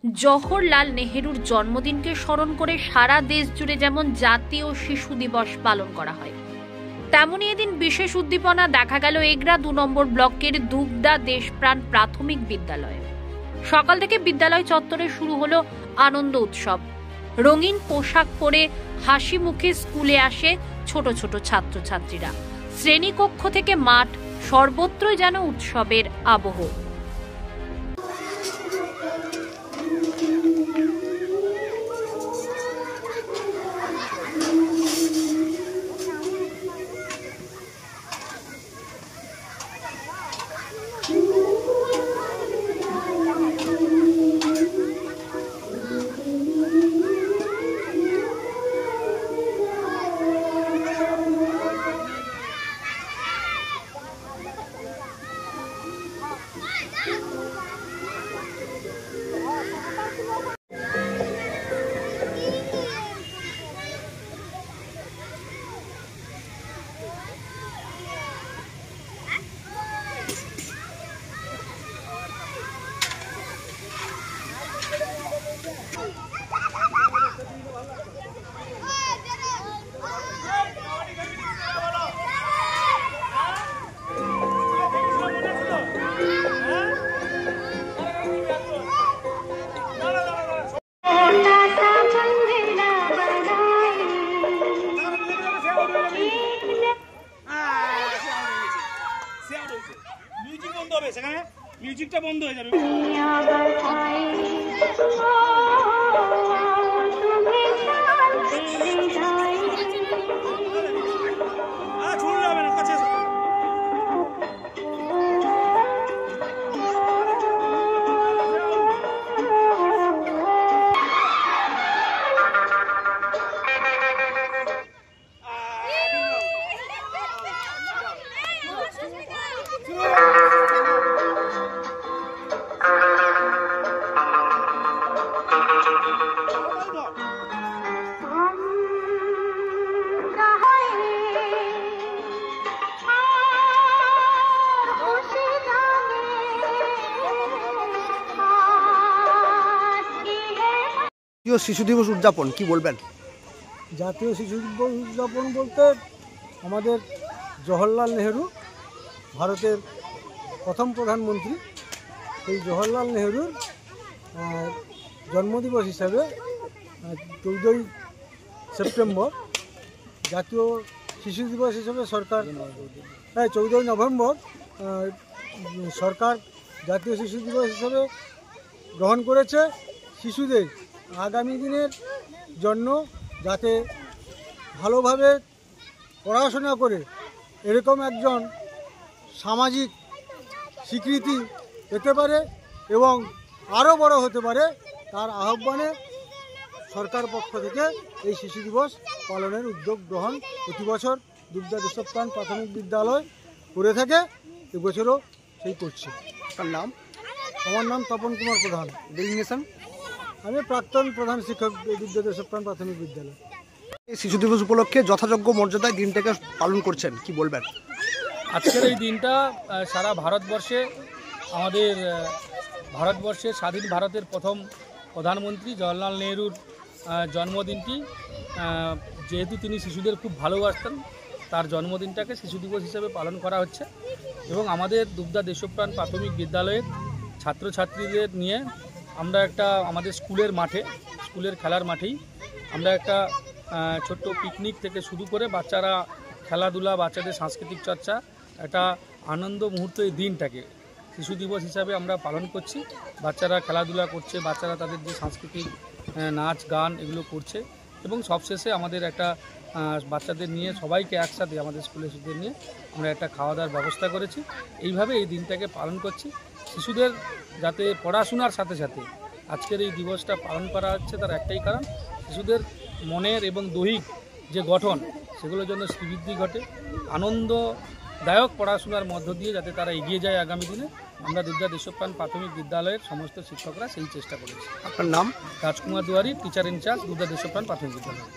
জওহরলাল নেহেরুর জন্মদিনকে স্মরণ করে সারা দেশ জুড়ে যেমন জাতীয় শিশু দিবস পালন করা হয়, তেমনি এদিন বিশেষ উদ্দীপনা দেখা গেল এগরা 2 নম্বর ব্লকের দুগদা দেশপ্রাণ প্রাথমিক বিদ্যালয়ে। সকাল থেকে বিদ্যালয় চত্বরে শুরু হলো আনন্দ উৎসব। রঙিন পোশাক পরে হাসি মুখে স্কুলে আসে ছোট ছোট ছাত্রছাত্রীরা। শ্রেণীকক্ষ থেকে মাঠ সর্বত্রই যেন উৎসবের আবহ। মিউজিকটা বন্ধ হয়ে যাবে। শিশু দিবস উদযাপন কি বলবেন? জাতীয় শিশু দিবস উদযাপন বলতে আমাদের জওহরলাল নেহেরু ভারতের প্রথম প্রধানমন্ত্রী, সেই জওহরলাল নেহেরুর জন্মদিবস হিসাবে 14ই সেপ্টেম্বর জাতীয় শিশু দিবস হিসেবে সরকার 14ই নভেম্বর সরকার জাতীয় শিশু দিবস হিসেবে গ্রহণ করেছে। শিশুদের আগামী দিনের জন্য যাতে ভালোভাবে পড়াশোনা করে এরকম একজন সামাজিক স্বীকৃতি পেতে পারে এবং আরও বড় হতে পারে, তার আহ্বানে সরকার পক্ষ থেকে এই শিশু দিবস পালনের উদ্যোগ গ্রহণ প্রতি বছর দুগদা দেশপ্রাণ প্রাথমিক বিদ্যালয় করে থাকে। এবছরও সেই করছে। তার নাম? আমার নাম তপন কুমার প্রধান। ডেজিগনেশন? আমি প্রাক্তন প্রধান শিক্ষক দুগদা দেশপ্রাণ প্রাথমিক বিদ্যালয়। এই শিশু দিবস উপলক্ষে যথাযোগ্য মর্যাদায় দিনটাকে পালন করছেন, কি বলবেন? আজকের এই দিনটা সারা ভারতবর্ষে আমাদের ভারতবর্ষের স্বাধীন ভারতের প্রথম প্রধানমন্ত্রী জওহরলাল নেহরুর জন্মদিনটি, যেহেতু তিনি শিশুদের খুব ভালোবাসতেন, তার জন্মদিনটাকে শিশু দিবস হিসেবে পালন করা হচ্ছে। এবং আমাদের দুগদা দেশপ্রাণ প্রাথমিক বিদ্যালয়ের ছাত্রছাত্রীদের নিয়ে আমরা একটা আমাদের স্কুলের মাঠে, স্কুলের খেলার মাঠেই আমরা একটা ছোট্ট পিকনিক থেকে শুরু করে বাচ্চারা খেলাধুলা, বাচ্চাদের সাংস্কৃতিক চর্চা, একটা আনন্দ মুহূর্ত এই দিনটাকে শিশু দিবস হিসাবে আমরা পালন করছি। বাচ্চারা খেলাধুলা করছে, বাচ্চারা তাদের যে সাংস্কৃতিক নাচ গান এগুলো করছে এবং সবশেষে আমাদের একটা বাচ্চাদের নিয়ে সবাইকে একসাথে আমাদের স্কুলের শিশুদের নিয়ে আমরা একটা খাওয়া দাওয়ার ব্যবস্থা করেছি। এইভাবে এই দিনটাকে পালন করছি। শিশুদের যাতে পড়াশোনার সাথে সাথে আজকের এই দিবসটা পালন করা হচ্ছে, তার একটাই কারণ শিশুদের মনের এবং দৈহিক যে গঠন সেগুলোর জন্য শ্রীবৃদ্ধি ঘটে, আনন্দদায়ক পড়াশোনার মধ্য দিয়ে যাতে তারা এগিয়ে যায় আগামী দিনে। আমরা দুগদা দেশপ্রাণ প্রাথমিক বিদ্যালয়ের সমস্ত শিক্ষকরা সেই চেষ্টা করেছি। আপনার নাম? রাজকুমার দুয়ারি, টিচার ইনচার্জ, দুগদা দেশপ্রাণ প্রাথমিক বিদ্যালয়।